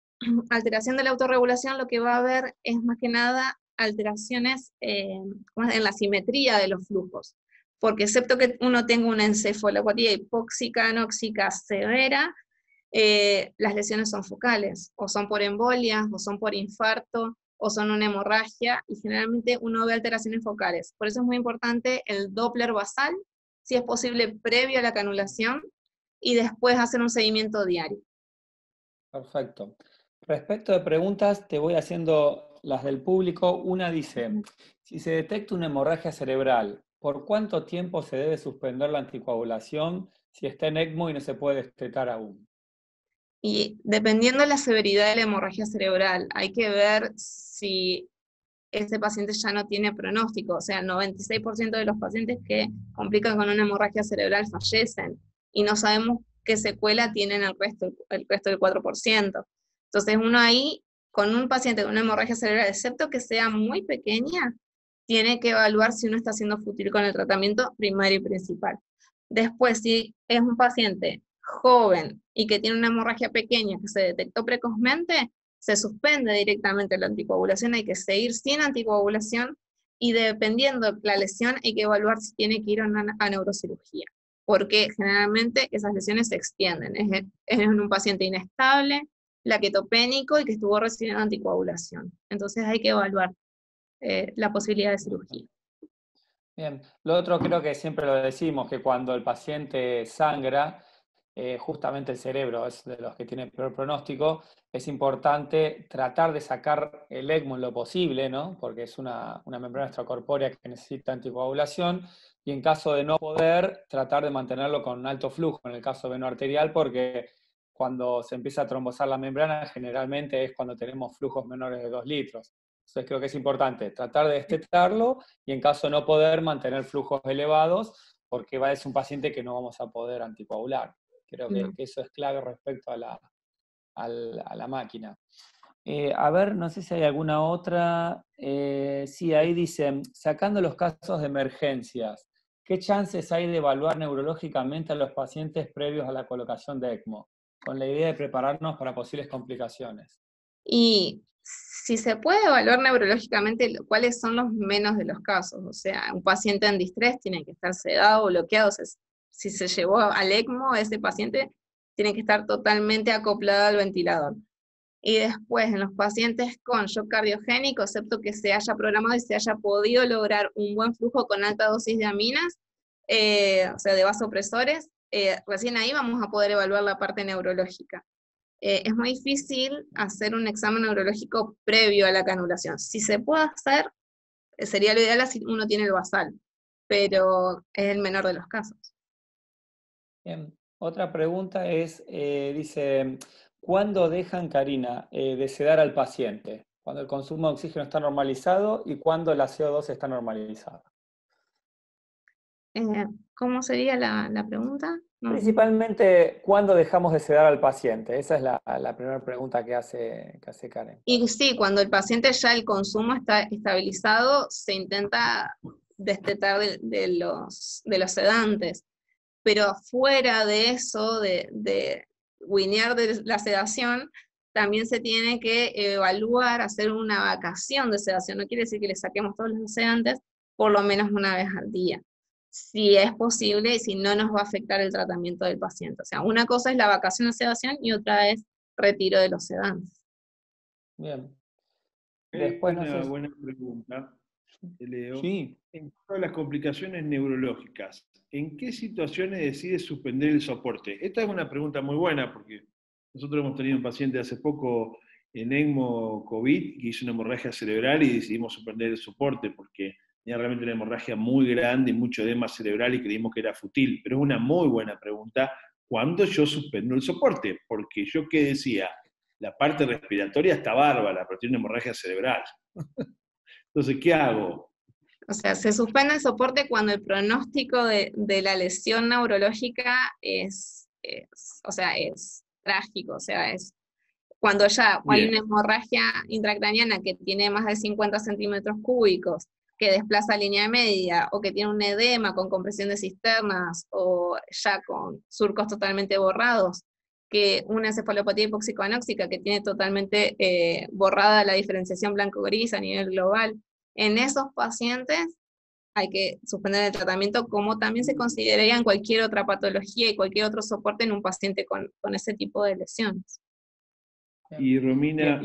alteración de la autorregulación, lo que va a haber es más que nada alteraciones en la simetría de los flujos, porque excepto que uno tenga una encefalopatía hipóxica anóxica severa, las lesiones son focales, o son por embolia, o son por infarto, o son una hemorragia, y generalmente uno ve alteraciones focales. Por eso es muy importante el Doppler basal, si es posible previo a la canulación, y después hacer un seguimiento diario. Perfecto. Respecto de preguntas, te voy haciendo las del público. Una dice, si se detecta una hemorragia cerebral, ¿por cuánto tiempo se debe suspender la anticoagulación si está en ECMO y no se puede destetar aún? Y dependiendo de la severidad de la hemorragia cerebral, hay que ver si ese paciente ya no tiene pronóstico. O sea, el 96% de los pacientes que complican con una hemorragia cerebral fallecen, y no sabemos qué secuela tienen el resto del 4%. Entonces uno ahí, con un paciente con una hemorragia cerebral, excepto que sea muy pequeña, tiene que evaluar si uno está siendo fútil con el tratamiento primario y principal. Después, si es un paciente joven y que tiene una hemorragia pequeña que se detectó precozmente, se suspende directamente la anticoagulación, hay que seguir sin anticoagulación, y dependiendo de la lesión hay que evaluar si tiene que ir a neurocirugía, porque generalmente esas lesiones se extienden. Es en un paciente inestable, plaquetopénico y que estuvo recibiendo anticoagulación. Entonces hay que evaluar la posibilidad de cirugía. Bien, lo otro creo que siempre lo decimos, que cuando el paciente sangra, justamente el cerebro es de los que tiene peor pronóstico, es importante tratar de sacar el ECMO en lo posible, ¿no? Porque es una membrana extracorpórea que necesita anticoagulación, y en caso de no poder, tratar de mantenerlo con alto flujo, en el caso venoarterial, porque cuando se empieza a trombosar la membrana, generalmente es cuando tenemos flujos menores de 2 litros. Entonces creo que es importante tratar de destetarlo y en caso de no poder mantener flujos elevados, porque es un paciente que no vamos a poder anticoagular. Creo que eso es clave respecto a la máquina. A ver, no sé si hay alguna otra. Sí, ahí dicen, sacando los casos de emergencias, ¿qué chances hay de evaluar neurológicamente a los pacientes previos a la colocación de ECMO? Con la idea de prepararnos para posibles complicaciones. Y si se puede evaluar neurológicamente, cuáles son los menos de los casos. O sea, un paciente en distrés tiene que estar sedado o bloqueado. O sea, si se llevó al ECMO, ese paciente tiene que estar totalmente acoplado al ventilador. Y después, en los pacientes con shock cardiogénico, excepto que se haya programado y se haya podido lograr un buen flujo con alta dosis de aminas, o sea, de vasopresores, recién ahí vamos a poder evaluar la parte neurológica. Es muy difícil hacer un examen neurológico previo a la canulación. Si se puede hacer, sería lo ideal si uno tiene el basal, pero es el menor de los casos. Bien. Otra pregunta es, dice, ¿cuándo dejan, Karina, de sedar al paciente? Cuando el consumo de oxígeno está normalizado y cuando la CO2 está normalizada. ¿Cómo sería la pregunta? Principalmente, ¿cuándo dejamos de sedar al paciente? Esa es la primera pregunta que hace Karen. Y sí, cuando el paciente ya el consumo está estabilizado, se intenta destetar de los sedantes. Pero fuera de eso, de winear de la sedación, también se tiene que evaluar, hacer una vacación de sedación. No quiere decir que le saquemos todos los sedantes, por lo menos una vez al día, si es posible y si no nos va a afectar el tratamiento del paciente. O sea, una cosa es la vacación de sedación y otra es retiro de los sedantes. Bien. Después una buena pregunta, Leo. Sí. En cuanto a las complicaciones neurológicas, ¿en qué situaciones decides suspender el soporte? Esta es una pregunta muy buena porque nosotros hemos tenido un paciente hace poco en ECMO COVID que hizo una hemorragia cerebral y decidimos suspender el soporte porque tenía realmente una hemorragia muy grande y mucho edema cerebral y creímos que era fútil. Pero es una muy buena pregunta, ¿cuándo yo suspendo el soporte? Porque yo qué decía, la parte respiratoria está bárbara, pero tiene una hemorragia cerebral. Entonces, ¿qué hago? O sea, se suspende el soporte cuando el pronóstico de la lesión neurológica es trágico, o sea, es cuando ya hay una hemorragia intracraniana que tiene más de 50 centímetros cúbicos, que desplaza línea media, o que tiene un edema con compresión de cisternas, o ya con surcos totalmente borrados, que una encefalopatía hipóxico-anóxica que tiene totalmente borrada la diferenciación blanco-gris a nivel global. En esos pacientes hay que suspender el tratamiento, como también se consideraría en cualquier otra patología y cualquier otro soporte en un paciente con ese tipo de lesiones. Y Romina...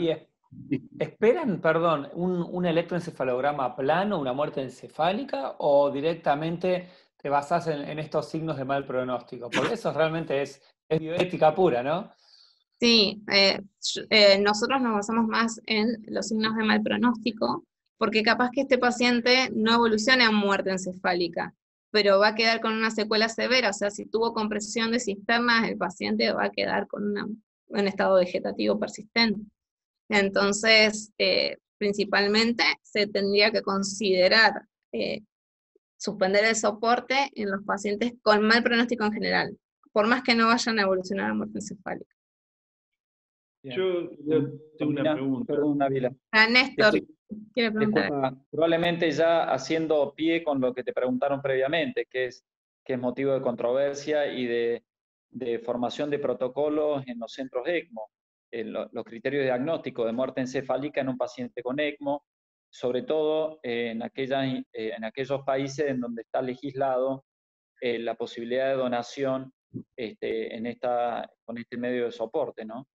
¿Esperan, perdón, un electroencefalograma plano, una muerte encefálica, o directamente te basás en estos signos de mal pronóstico? Porque eso realmente es bioética pura, ¿no? Sí, nosotros nos basamos más en los signos de mal pronóstico, porque capaz que este paciente no evolucione a muerte encefálica, pero va a quedar con una secuela severa, o sea, si tuvo compresión de cisternas, el paciente va a quedar con un estado vegetativo persistente. Entonces, principalmente se tendría que considerar suspender el soporte en los pacientes con mal pronóstico en general, por más que no vayan a evolucionar a muerte encefálica. Yo tengo una pregunta. Perdón, Ávila. Néstor, quiere preguntar. Disculpa, probablemente ya haciendo pie con lo que te preguntaron previamente, que es motivo de controversia y de formación de protocolos en los centros ECMO. Los criterios de diagnóstico de muerte encefálica en un paciente con ECMO, sobre todo en aquellos países en donde está legislado la posibilidad de donación con este medio de soporte, ¿no?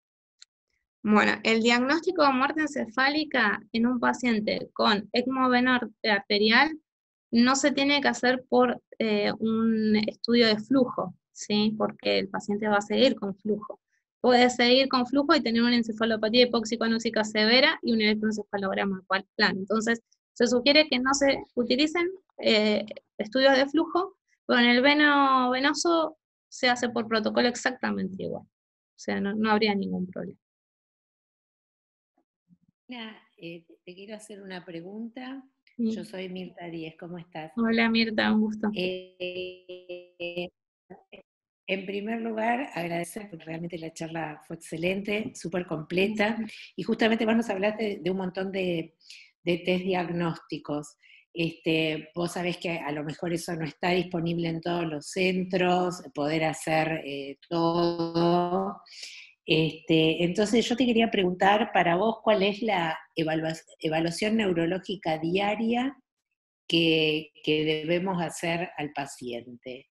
Bueno, el diagnóstico de muerte encefálica en un paciente con ECMO veno arterial no se tiene que hacer por un estudio de flujo, ¿sí? Porque el paciente va a seguir con flujo. Puede seguir con flujo y tener una encefalopatía hipóxico-anóxica severa y un electroencefalograma plano. Entonces, se sugiere que no se utilicen estudios de flujo, pero en el venoso se hace por protocolo exactamente igual. O sea, no habría ningún problema. Te quiero hacer una pregunta. Sí. Yo soy Mirta Díez, ¿cómo estás? Hola Mirta, un gusto. En primer lugar, agradecer, porque realmente la charla fue excelente, súper completa, y justamente vos nos hablaste de un montón de test diagnósticos. Vos sabés que a lo mejor eso no está disponible en todos los centros, poder hacer todo. Entonces yo te quería preguntar para vos cuál es la evaluación neurológica diaria que debemos hacer al paciente.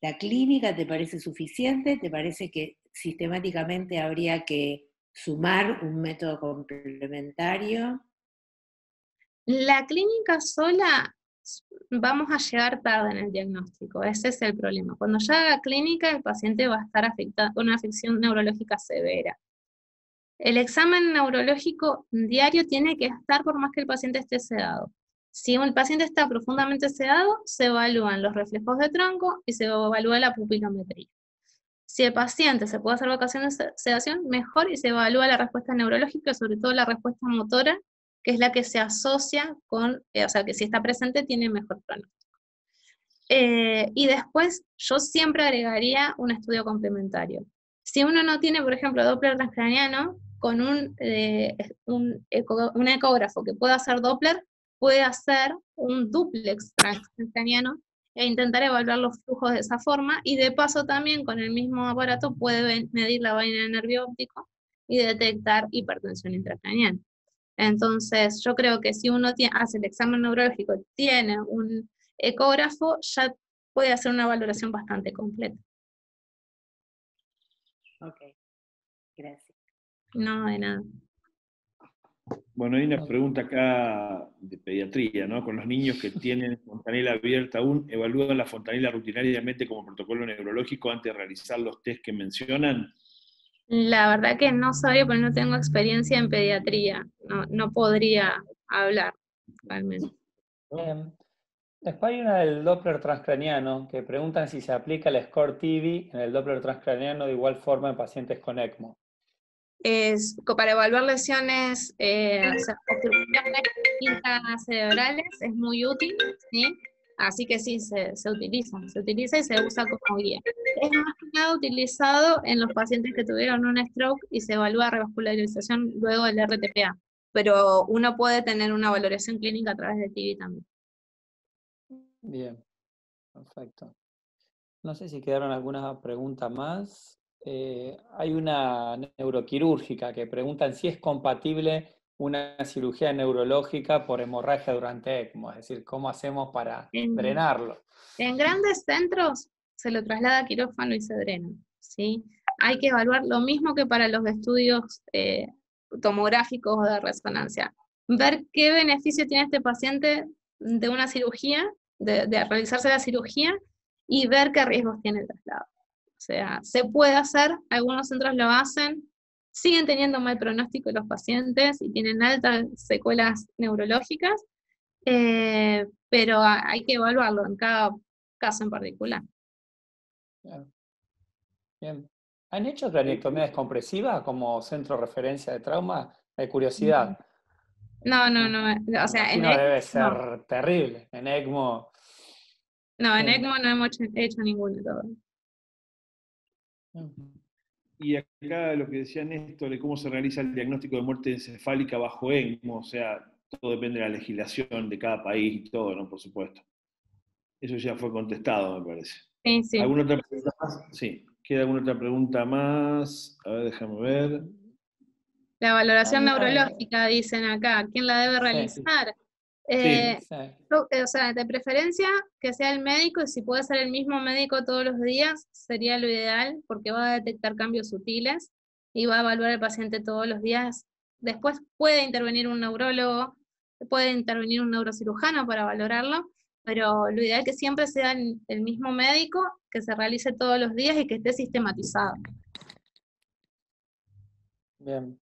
¿La clínica te parece suficiente? ¿Te parece que sistemáticamente habría que sumar un método complementario? La clínica sola, vamos a llegar tarde en el diagnóstico, ese es el problema. Cuando ya haga clínica, el paciente va a estar afectado con una afección neurológica severa. El examen neurológico diario tiene que estar por más que el paciente esté sedado. Si el paciente está profundamente sedado, se evalúan los reflejos de tronco y se evalúa la pupilometría. Si el paciente se puede hacer vacación de sedación, mejor, y se evalúa la respuesta neurológica, sobre todo la respuesta motora, que es la que se asocia con, o sea, que si está presente tiene mejor pronóstico. Y después yo siempre agregaría un estudio complementario. Si uno no tiene, por ejemplo, Doppler transcraniano, con un ecógrafo que pueda hacer Doppler, puede hacer un dúplex transcraniano e intentar evaluar los flujos de esa forma, y de paso también con el mismo aparato puede medir la vaina del nervio óptico y detectar hipertensión intracraniana. Entonces, yo creo que si uno hace el examen neurológico, tiene un ecógrafo, ya puede hacer una valoración bastante completa. Ok, gracias. No, de nada. Bueno, hay una pregunta acá de pediatría, ¿no? Con los niños que tienen fontanela abierta aún, ¿evalúan la fontanela rutinariamente como protocolo neurológico antes de realizar los test que mencionan? La verdad que no sabía, porque no tengo experiencia en pediatría. No podría hablar, realmente. Después hay una del Doppler transcraniano, que preguntan si se aplica el score TIVI en el Doppler transcraniano de igual forma en pacientes con ECMO. Para evaluar lesiones, obstrucciones intracerebrales es muy útil, ¿sí? Así que sí, se utiliza y se usa como guía. Es más que nada utilizado en los pacientes que tuvieron un stroke y se evalúa revascularización luego del RTPA, pero uno puede tener una valoración clínica a través de TIVI también. Bien, perfecto. No sé si quedaron alguna pregunta más. Hay una neuroquirúrgica que preguntan si es compatible una cirugía neurológica por hemorragia durante ECMO, es decir, ¿cómo hacemos para drenarlo? En grandes centros se lo traslada a quirófano y se drena, ¿sí? Hay que evaluar lo mismo que para los estudios tomográficos o de resonancia. Ver qué beneficio tiene este paciente de una cirugía, de realizarse la cirugía, y ver qué riesgos tiene el traslado. O sea, se puede hacer, algunos centros lo hacen, siguen teniendo mal pronóstico los pacientes y tienen altas secuelas neurológicas, pero hay que evaluarlo en cada caso en particular. Bien. Bien. ¿Han hecho craniectomía descompresiva como centro de referencia de trauma? De curiosidad. No, o sea, en No ECMO, debe ser terrible. En ECMO. en ECMO no hemos hecho ninguno todavía. Y acá lo que decía Néstor de cómo se realiza el diagnóstico de muerte encefálica bajo ECMO, o sea, todo depende de la legislación de cada país y todo, ¿no? Por supuesto. Eso ya fue contestado, me parece. Sí. ¿Alguna otra pregunta más? Sí. ¿Queda alguna otra pregunta más? A ver, déjame ver. La valoración neurológica, dicen acá, ¿quién la debe realizar? O sea, de preferencia que sea el médico, y si puede ser el mismo médico todos los días, sería lo ideal, porque va a detectar cambios sutiles y va a evaluar al paciente todos los días. Después puede intervenir un neurólogo, puede intervenir un neurocirujano para valorarlo, pero lo ideal es que siempre sea el mismo médico, que se realice todos los días y que esté sistematizado. Bien.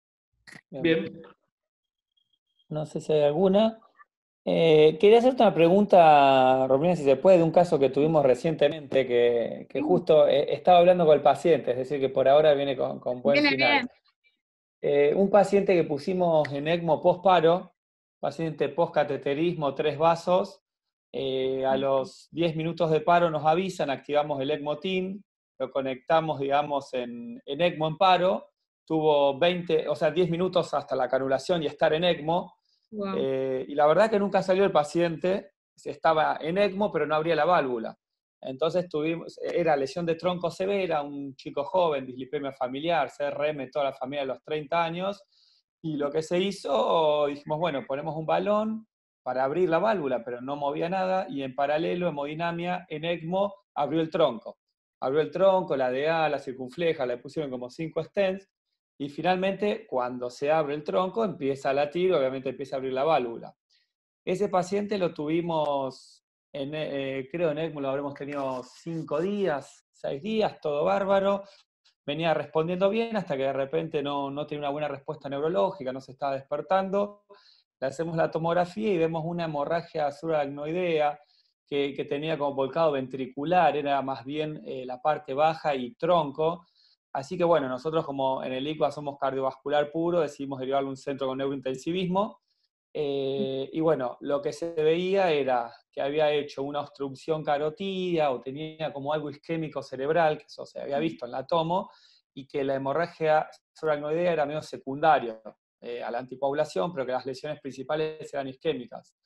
Bien. No sé si hay alguna. Quería hacerte una pregunta, Romina, si se puede, de un caso que tuvimos recientemente, que justo estaba hablando con el paciente, es decir, que por ahora viene con buen final. Un paciente que pusimos en ECMO post-paro, paciente post-cateterismo, 3 vasos, a los 10 minutos de paro nos avisan, activamos el ECMO Team, lo conectamos, digamos, en ECMO en paro, tuvo 10 minutos hasta la canulación y estar en ECMO. Wow. Y la verdad que nunca salió el paciente, estaba en ECMO pero no abría la válvula. Entonces era lesión de tronco severa, un chico joven, dislipemia familiar, CRM, toda la familia de los 30 años, y lo que se hizo, dijimos, bueno, ponemos un balón para abrir la válvula, pero no movía nada, y en paralelo, hemodinamia, en ECMO, abrió el tronco. Abrió el tronco, la DA, la circunfleja, le pusieron como 5 stents, y finalmente, cuando se abre el tronco, empieza a latir, obviamente empieza a abrir la válvula. Ese paciente lo tuvimos, creo en ECMO lo habremos tenido 5 días, 6 días, todo bárbaro. Venía respondiendo bien hasta que de repente no tenía una buena respuesta neurológica, no se estaba despertando. Le hacemos la tomografía y vemos una hemorragia subaracnoidea que tenía como volcado ventricular, era más bien la parte baja y tronco. Así que bueno, nosotros como en el ICUA somos cardiovascular puro, decidimos derivarle a un centro con neurointensivismo, Y bueno, lo que se veía era que había hecho una obstrucción carotidia o tenía como algo isquémico cerebral, que eso se había visto en la tomo, y que la hemorragia subaracnoidea era medio secundario a la anticoagulación, pero que las lesiones principales eran isquémicas.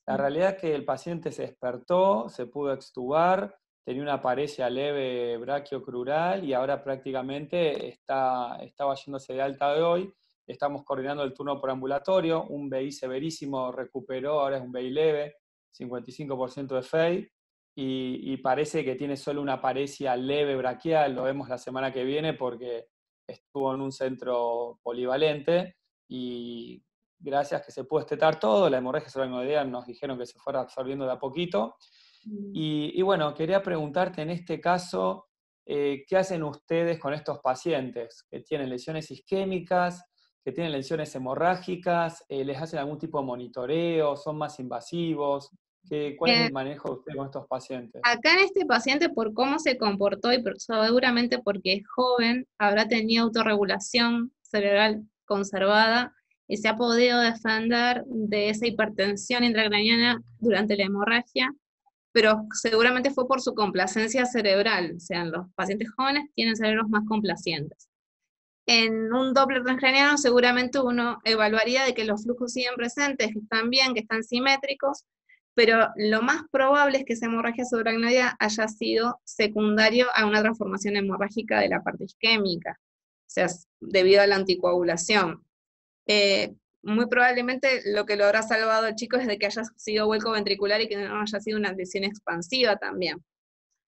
La realidad es que el paciente se despertó, se pudo extubar, tenía una paresia leve brachiocrural y ahora prácticamente estaba yéndose de alta de hoy. Estamos coordinando el turno por ambulatorio, un BI severísimo recuperó, ahora es un BI leve, 55% de FEI, y parece que tiene solo una paresia leve braquial, lo vemos la semana que viene porque estuvo en un centro polivalente, y gracias que se pudo estetar todo, la hemorragia subaracnoidea nos dijeron que se fuera absorbiendo de a poquito. Y bueno, quería preguntarte en este caso, ¿qué hacen ustedes con estos pacientes que tienen lesiones isquémicas, que tienen lesiones hemorrágicas? ¿Les hacen algún tipo de monitoreo? ¿Son más invasivos? ¿Cuál es el manejo de ustedes con estos pacientes? Acá en este paciente, por cómo se comportó y seguramente porque es joven, habrá tenido autorregulación cerebral conservada y se ha podido defender de esa hipertensión intracraniana durante la hemorragia, pero seguramente fue por su complacencia cerebral. O sea, los pacientes jóvenes tienen cerebros más complacientes. En un Doppler transcraniano seguramente uno evaluaría de que los flujos siguen presentes, que están bien, que están simétricos, pero lo más probable es que esa hemorragia subaracnoidea haya sido secundario a una transformación hemorrágica de la parte isquémica, o sea, debido a la anticoagulación. Muy probablemente lo que lo habrá salvado al chico es de que haya sido vuelco ventricular y que no haya sido una lesión expansiva también.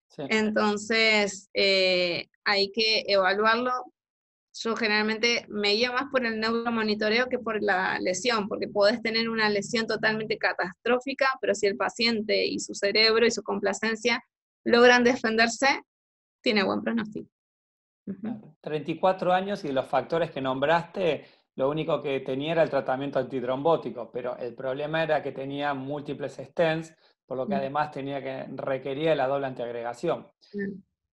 Sí. Entonces, hay que evaluarlo. Yo generalmente me guío más por el neuromonitoreo que por la lesión, porque podés tener una lesión totalmente catastrófica, pero si el paciente y su cerebro y su complacencia logran defenderse, tiene buen pronóstico. 34 años y los factores que nombraste, lo único que tenía era el tratamiento antitrombótico, pero el problema era que tenía múltiples stents, por lo que además requería la doble antiagregación.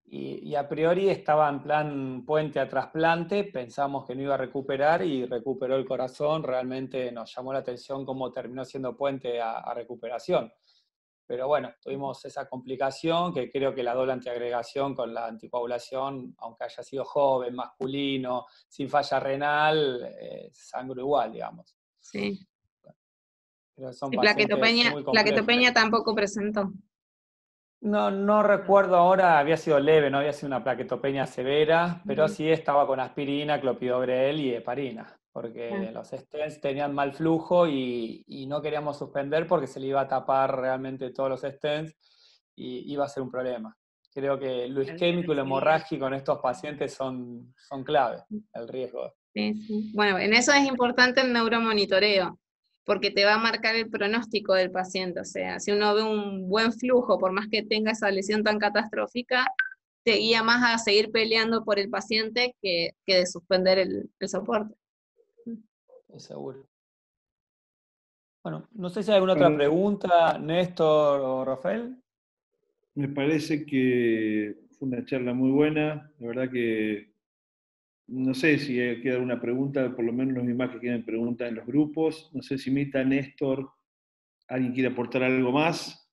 Y a priori estaba en plan puente a trasplante, pensamos que no iba a recuperar y recuperó el corazón. Realmente nos llamó la atención cómo terminó siendo puente a recuperación. Pero bueno, tuvimos esa complicación que creo que la doble antiagregación con la anticoagulación, aunque haya sido joven, masculino, sin falla renal, sangró igual, digamos. Sí. Pero son Y pacientes muy complejos. plaquetopenia tampoco presentó. No recuerdo ahora, había sido leve, no había sido una plaquetopenia severa, pero sí estaba con aspirina, clopidogrel y heparina, porque los stents tenían mal flujo y no queríamos suspender porque se le iba a tapar realmente todos los stents y iba a ser un problema. Creo que lo isquémico y lo hemorrágico en estos pacientes son clave, el riesgo. Sí. Bueno, en eso es importante el neuromonitoreo, porque te va a marcar el pronóstico del paciente. O sea, si uno ve un buen flujo, por más que tenga esa lesión tan catastrófica, te guía más a seguir peleando por el paciente que de suspender el soporte. Seguro. Bueno, no sé si hay alguna otra pregunta, Néstor o Rafael. Me parece que fue una charla muy buena. La verdad que no sé si queda alguna pregunta, por lo menos los mismos que queden preguntas en los grupos. No sé si Mita, Néstor, alguien quiere aportar algo más.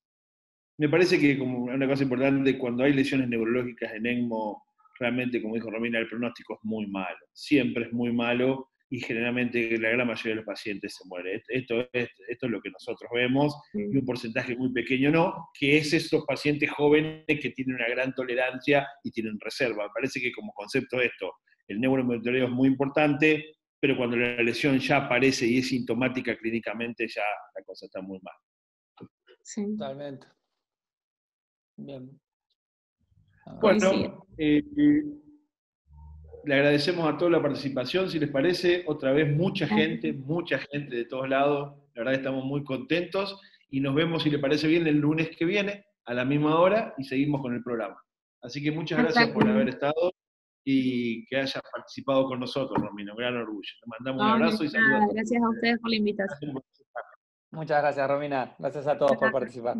Me parece que como una cosa importante, cuando hay lesiones neurológicas en ECMO, realmente, como dijo Romina, el pronóstico es muy malo. Siempre es muy malo y generalmente la gran mayoría de los pacientes se muere. Esto es lo que nosotros vemos y un porcentaje muy pequeño no, que es estos pacientes jóvenes que tienen una gran tolerancia y tienen reserva. Me parece que como concepto esto, el neuromonitoreo es muy importante, pero cuando la lesión ya aparece y es sintomática clínicamente, ya la cosa está muy mal. Sí. Totalmente. Bien. Bueno, le agradecemos a toda la participación, si les parece, otra vez mucha gente de todos lados, la verdad que estamos muy contentos y nos vemos, si les parece bien, el lunes que viene a la misma hora y seguimos con el programa. Así que muchas gracias por haber estado y que hayas participado con nosotros, Romina, un gran orgullo. Te mandamos un abrazo y saludos. Gracias a ustedes por la invitación. Muchas gracias, Romina. Gracias a todos por participar.